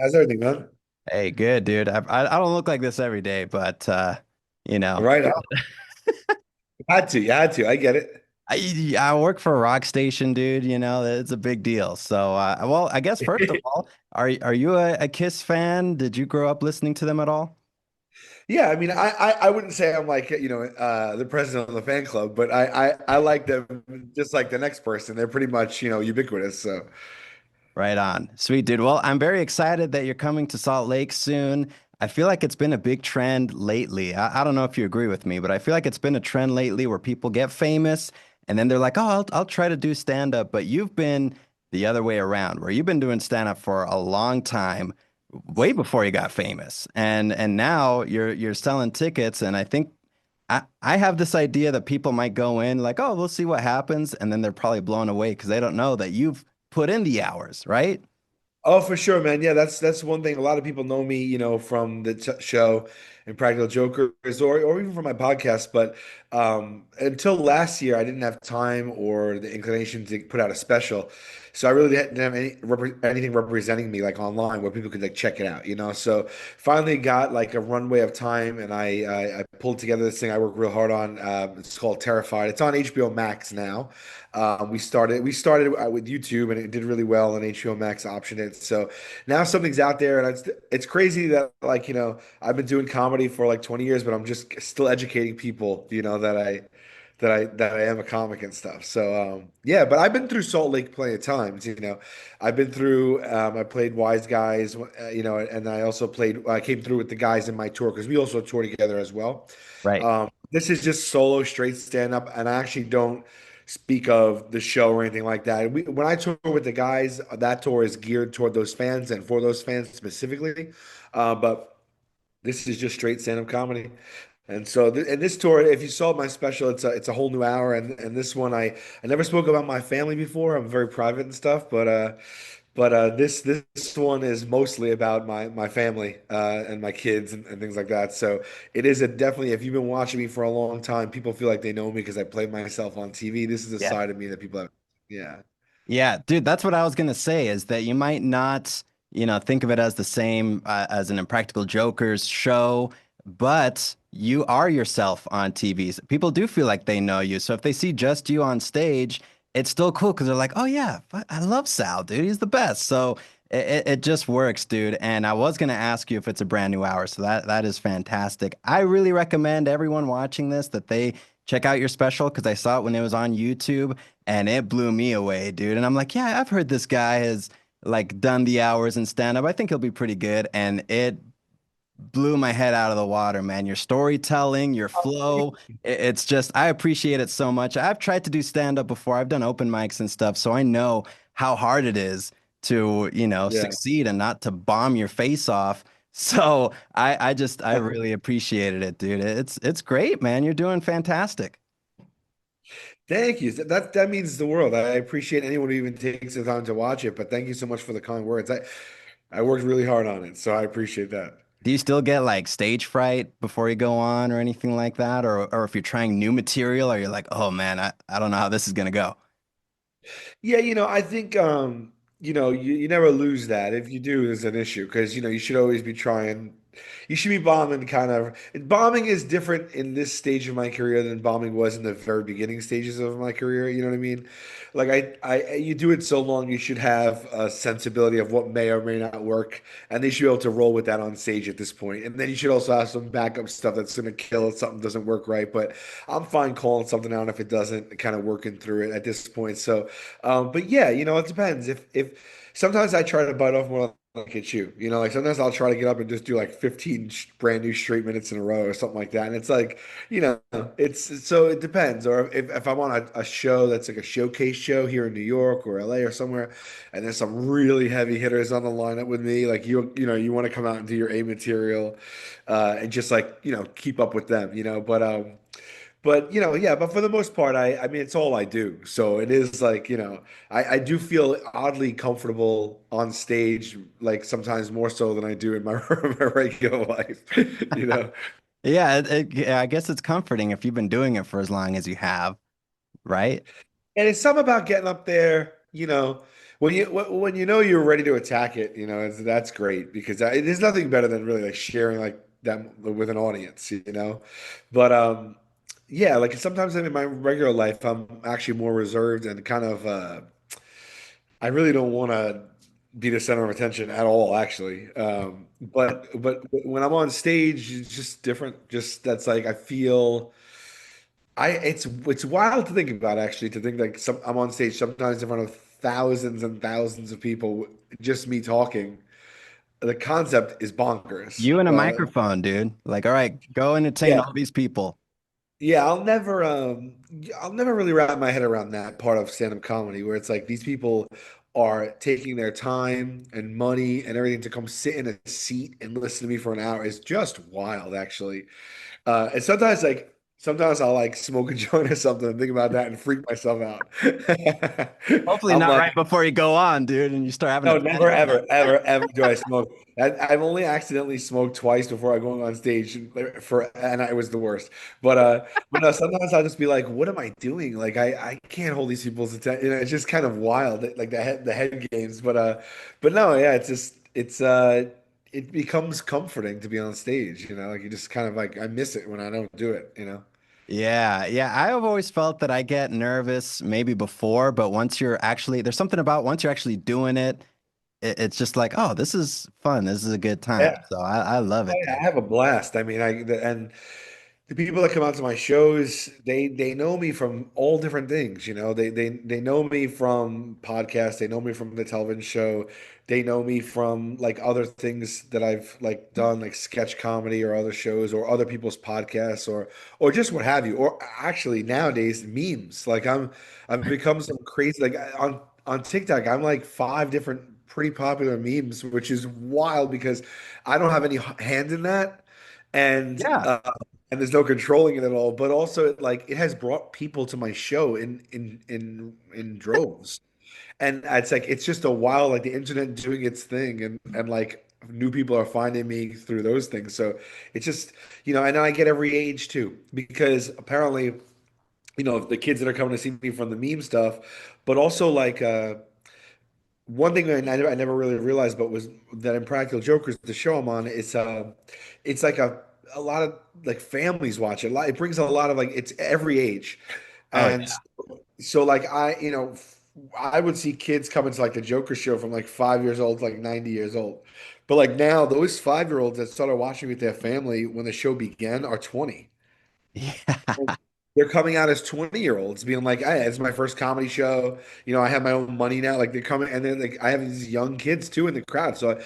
How's everything, man? Hey, good, dude. I don't look like this every day, but you know, Right on. You had to. You had to. I get it. I work for a rock station, dude. It's a big deal. So, well, I guess first of all, are you a Kiss fan? Did you grow up listening to them at all? Yeah, I mean, I wouldn't say I'm like, the president of the fan club, but I like them just like the next person. They're pretty much, ubiquitous. So Right on. Sweet, dude. Well, I'm very excited that you're coming to Salt Lake soon. I feel like it's been a big trend lately. I don't know if you agree with me, but I feel like it's been a trend lately where people get famous and then they're like, oh, I'll try to do stand up. But you've been the other way around, where you've been doing stand up for a long time, way before you got famous. And now you're selling tickets. And I think I have this idea that people might go in like, oh, we'll see what happens. And then they're probably blown away because they don't know that you've put in the hours, right? Oh, for sure, man. Yeah, that's one thing. A lot of people know me, from the t show Impractical Jokers, or even from my podcast. But until last year, I didn't have time or the inclination to put out a special, so I really didn't have anything representing me like online where people could like check it out. So finally got like a runway of time, and I pulled together this thing I work real hard on. It's called Terrified. It's on HBO Max now. We started with YouTube, and it did really well, and HBO Max optioned it. So now something's out there, and it's crazy that like I've been doing comedy for like 20 years, but I'm just still educating people, that I am a comic and stuff. So yeah, but I've been through Salt Lake plenty of times. I've been through. I played Wise Guys, and I also played. I came through with the guys in my tour because we also tour together as well. Right. This is just solo, straight stand up, and I actually don't speak of the show or anything like that. When I tour with the guys, that tour is geared toward those fans and for those fans specifically. But this is just straight stand up comedy. And so, and this tour, if you saw my special, it's a whole new hour. And this one, I never spoke about my family before. I'm very private and stuff, but this one is mostly about my family and my kids and things like that. So it is a definitely, if you've been watching me for a long time, people feel like they know me because I play myself on TV. This is a Yeah. side of me that people have. Yeah. Yeah, dude, that's what I was gonna say is that you might not, think of it as the same as an Impractical Jokers show, but you are yourself on TVs. People do feel like they know you. So if they see just you on stage, it's still cool because they're like, oh yeah, I love Sal, dude. He's the best. So it just works, dude. And I was gonna ask you if it's a brand new hour, so that is fantastic. I really recommend everyone watching this that they check out your special because I saw it when it was on YouTube and it blew me away, dude. And I'm like, yeah, I've heard this guy has like done the hours and stand up. I think he'll be pretty good. And it blew my head out of the water, man. Your storytelling, your flow, it's just, I appreciate it so much. I've tried to do stand up before, I've done open mics and stuff. So I know how hard it is to, Yeah. succeed and not to bomb your face off. So I really appreciated it, dude. It's great, man. You're doing fantastic. Thank you. That means the world. I appreciate anyone who even takes the time to watch it, but thank you so much for the kind words. I worked really hard on it, so I appreciate that. Do you still get like stage fright before you go on or anything like that? Or if you're trying new material, or you're like, oh man, I don't know how this is gonna go. Yeah, I think you never lose that. If you do, there's an issue because you should always be trying. You should be bombing kind of. Bombing is different in this stage of my career than bombing was in the very beginning stages of my career. You know what I mean? Like you do it so long, you should have a sensibility of what may or may not work, and they should be able to roll with that on stage at this point. And then you should also have some backup stuff that's going to kill if something doesn't work right. But I'm fine calling something out if it doesn't, kind of working through it at this point. So. But yeah, it depends. If sometimes I try to bite off more like at you, like sometimes I'll try to get up and just do like 15 brand new straight minutes in a row or something like that. And it's like, it's so it depends. Or if I'm on a show that's like a showcase show here in New York or LA or somewhere, and there's some really heavy hitters on the lineup with me, like you want to come out and do your A material, and just like, keep up with them, but yeah, but for the most part, I mean, it's all I do. So it is like, I do feel oddly comfortable on stage, like sometimes more so than I do in my, my regular life, you know. Yeah, yeah, I guess it's comforting if you've been doing it for as long as you have, right? And it's something about getting up there, when you know you're ready to attack it, that's great because there's nothing better than really like sharing like them with an audience, you know. But yeah, like sometimes in my regular life, I'm actually more reserved and kind of I really don't want to be the center of attention at all, actually. But when I'm on stage, it's just different. Just that's like I feel. It's wild to think about actually to think like I'm on stage sometimes in front of thousands and thousands of people, just me talking. The concept is bonkers. You and a microphone, dude. Like, all right, go entertain Yeah, all these people. yeah. I'll never really wrap my head around that part of stand-up comedy where it's like these people are taking their time and money and everything to come sit in a seat and listen to me for an hour is just wild, actually. And sometimes I'll like smoke a joint or something and think about that and freak myself out. Hopefully I'm not like, right before you go on, dude, and you start having a no, panic never, attack. ever, ever, ever do I smoke. I've only accidentally smoked twice before I go on stage and it was the worst. But no, sometimes I'll just be like, what am I doing? Like I can't hold these people's attention. It's just kind of wild, like the head games. But no, yeah, it becomes comforting to be on stage. Like you just kind of like I miss it when I don't do it. Yeah, yeah. I have always felt that I get nervous maybe before, but once you're actually, there's something about once you're actually doing it, it's just like, oh, this is fun. This is a good time. Yeah. So I love Oh, it, yeah, I dude. have a blast. I mean, and the people that come out to my shows, they know me from all different things, They know me from podcasts, they know me from the television show, they know me from like other things that I've like done, like sketch comedy or other shows or other people's podcasts or just what have you. Or actually nowadays memes. Like I've become some crazy like on TikTok, I'm like five different pretty popular memes, which is wild because I don't have any hand in that. And Yeah, and there's no controlling it at all. But also, it has brought people to my show in droves, and it's just a while like the internet doing its thing, and like new people are finding me through those things. So it's just and then I get every age too because apparently the kids that are coming to see me from the meme stuff, but also like one thing I never really realized, but was that in Practical Jokers, the show I'm on, it's like a lot of like families watch it. It brings a lot of like it's every age, oh and yeah. so like I would see kids coming to like the Joker show from like 5 years old to like 90 years old, but like now those 5 year olds that started watching with their family when the show began are 20. Yeah. They're coming out as 20-year-olds being like, hey, it's my first comedy show. I have my own money now. Like they're coming and then like I have these young kids too in the crowd. So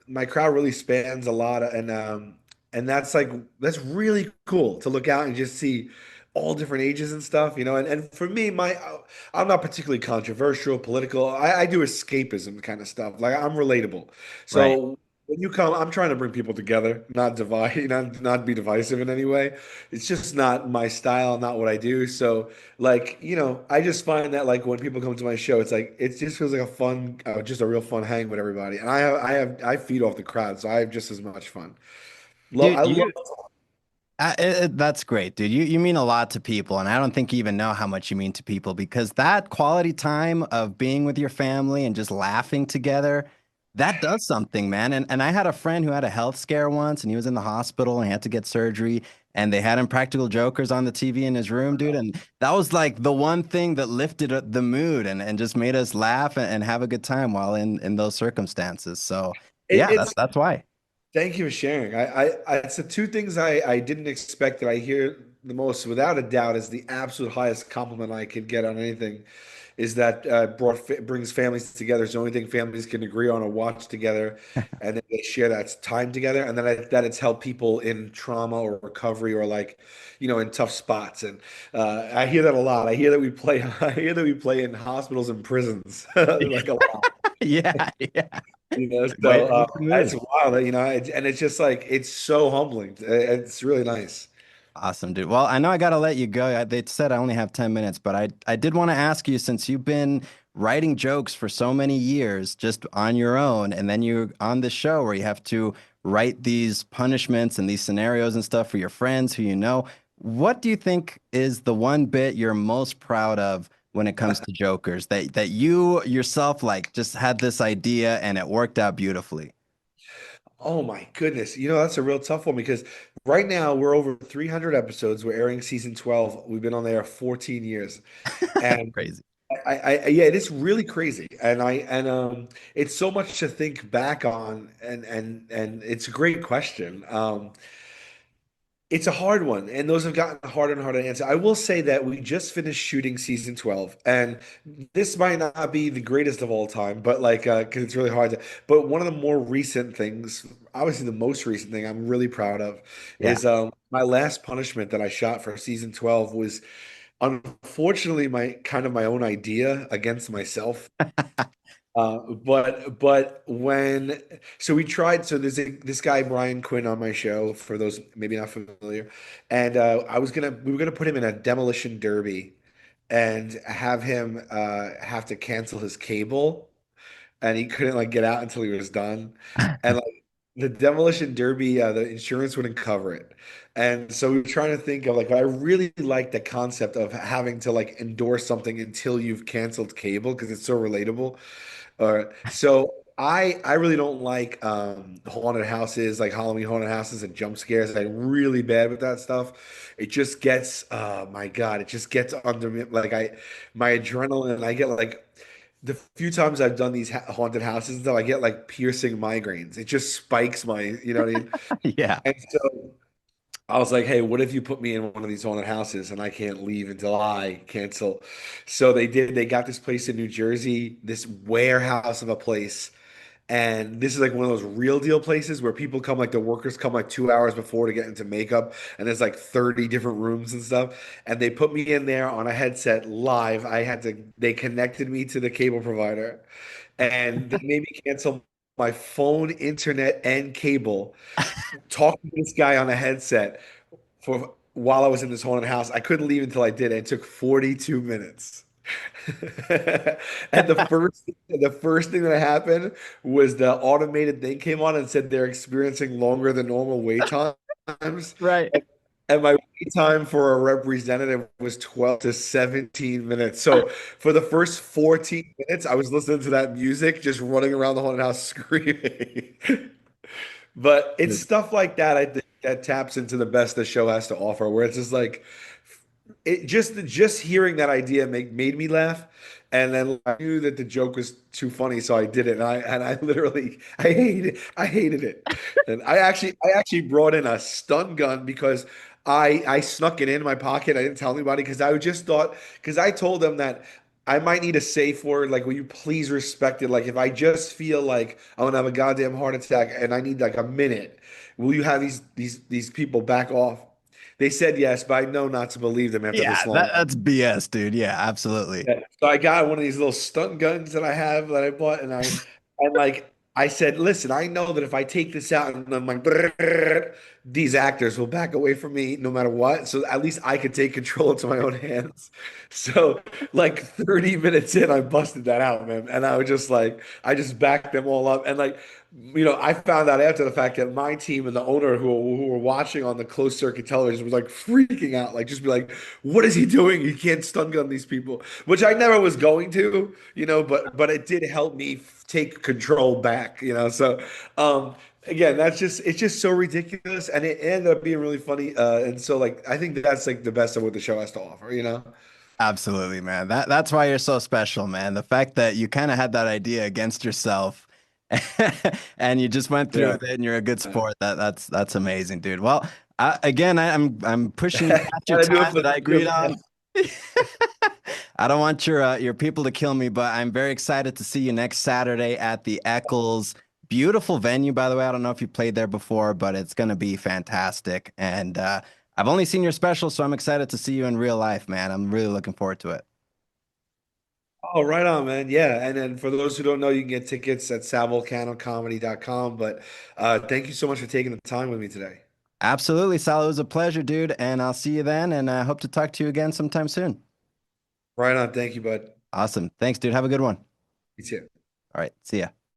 my crowd really spans a lot and that's really cool to look out and just see all different ages and stuff, and for me, I'm not particularly controversial, political. I do escapism kind of stuff. Like I'm relatable. Right. So when you come, I'm trying to bring people together, not divide, not be divisive in any way. It's just not my style, not what I do. So I just find that like when people come to my show, it's like it just feels like a fun, just a real fun hang with everybody. And I feed off the crowd, so I have just as much fun. Love Dude, I love. that's great, dude. You mean a lot to people, and I don't think you even know how much you mean to people because that quality time of being with your family and just laughing together, that does something, man. And I had a friend who had a health scare once, and he was in the hospital and he had to get surgery, and they had Impractical Jokers on the TV in his room, dude. And that was like the one thing that lifted the mood and just made us laugh and have a good time while in those circumstances. So yeah, It's that's why. Thank you for sharing. It's the two things I didn't expect that I hear the most, without a doubt, is the absolute highest compliment I could get on anything, is that brings families together. It's the only thing families can agree on or watch together, and then they share that time together, and then that it's helped people in trauma or recovery or like, in tough spots. And I hear that a lot. I hear that we play. I hear that we play in hospitals and prisons, like a lot. Yeah, yeah. So Way to it's move. wild, and it's just like it's so humbling. It's really nice. Awesome, dude. Well, I know I gotta let you go. They said I only have 10 minutes, but I did want to ask you since you've been writing jokes for so many years just on your own, and then you're on the show where you have to write these punishments and these scenarios and stuff for your friends who you know. What do you think is the one bit you're most proud of when it comes to Jokers that you yourself like just had this idea and it worked out beautifully? Oh my goodness. That's a real tough one because right now we're over 300 episodes. We're airing season 12. We've been on there 14 years. And Crazy. yeah, it is really crazy. It's so much to think back on and it's a great question. It's a hard one, and those have gotten harder and harder to answer. I will say that we just finished shooting season 12, and this might not be the greatest of all time, but like, because it's really hard to. But one of the more recent things, obviously the most recent thing I'm really proud of, Yeah. is my last punishment that I shot for season 12 was unfortunately my kind of my own idea against myself. But when so we tried so there's this guy Brian Quinn on my show for those maybe not familiar, and we were gonna put him in a demolition derby and have him have to cancel his cable, and he couldn't like get out until he was done, and like the demolition derby the insurance wouldn't cover it, and so we were trying to think of like I really like the concept of having to like endorse something until you've canceled cable because it's so relatable. So I really don't like haunted houses, like Halloween haunted houses and jump scares. I'm really bad with that stuff. It just gets my God, it just gets under me. Like my adrenaline, I get like the few times I've done these ha haunted houses though, I get like piercing migraines. It just spikes my, you know what I mean? Yeah. And so I was like, hey, what if you put me in one of these haunted houses and I can't leave until I cancel? So they did. They got this place in New Jersey, this warehouse of a place. And this is like one of those real deal places where people come, like the workers come like 2 hours before to get into makeup. And there's like 30 different rooms and stuff. And they put me in there on a headset live. They connected me to the cable provider and they made me cancel my phone, internet, and cable talking to this guy on a headset for while I was in this haunted house. I couldn't leave until I did. It took 42 minutes. And the first thing that happened was the automated thing came on and said they're experiencing longer than normal wait times. Right. And my wait time for a representative was 12 to 17 minutes. So for the first 14 minutes, I was listening to that music, just running around the haunted house screaming. But it's stuff like that I think that taps into the best the show has to offer, where it's just like just hearing that idea made me laugh, and then I knew that the joke was too funny, so I did it, and I literally I hated it, and I actually brought in a stun gun because I snuck it in my pocket. I didn't tell anybody because I just thought because I told them that. I might need a safe word, like, will you please respect it? Like, if I just feel like I'm gonna have a goddamn heart attack and I need like a minute, will you have these people back off? They said yes, but I know not to believe them after Yeah, this long. that's BS, dude. Yeah, absolutely. Yeah. So I got one of these little stun guns that I have that I bought, and like I said, listen, I know that if I take this out and I'm like, "Brrr," these actors will back away from me no matter what. So at least I could take control into my own hands. So like 30 minutes in, I busted that out, man, and I was just like, I just backed them all up, and like. I found out after the fact that my team and the owner who were watching on the closed circuit television was like freaking out, like just be like, "What is he doing? He can't stun gun these people." Which I never was going to, but it did help me take control back, So, again, it's just so ridiculous, and it ended up being really funny. And so, like, I think that's like the best of what the show has to offer. Absolutely, man. That's why you're so special, man. The fact that you kind of had that idea against yourself and you just went through Yeah. with it and you're a good sport. That's amazing, dude. Well, I'm pushing you past your Gotta do it time for that I the agreed man. on. I don't want your people to kill me, but I'm very excited to see you next Saturday at the Eccles. Beautiful venue, by the way. I don't know if you played there before, but it's gonna be fantastic. And I've only seen your special, so I'm excited to see you in real life, man. I'm really looking forward to it. Oh, right on, man. Yeah. And then for those who don't know, you can get tickets at salvolcanocomedy.com. But thank you so much for taking the time with me today. Absolutely, Sal. It was a pleasure, dude. And I'll see you then. And I hope to talk to you again sometime soon. Right on. Thank you, bud. Awesome. Thanks, dude. Have a good one. You too. All right. See ya.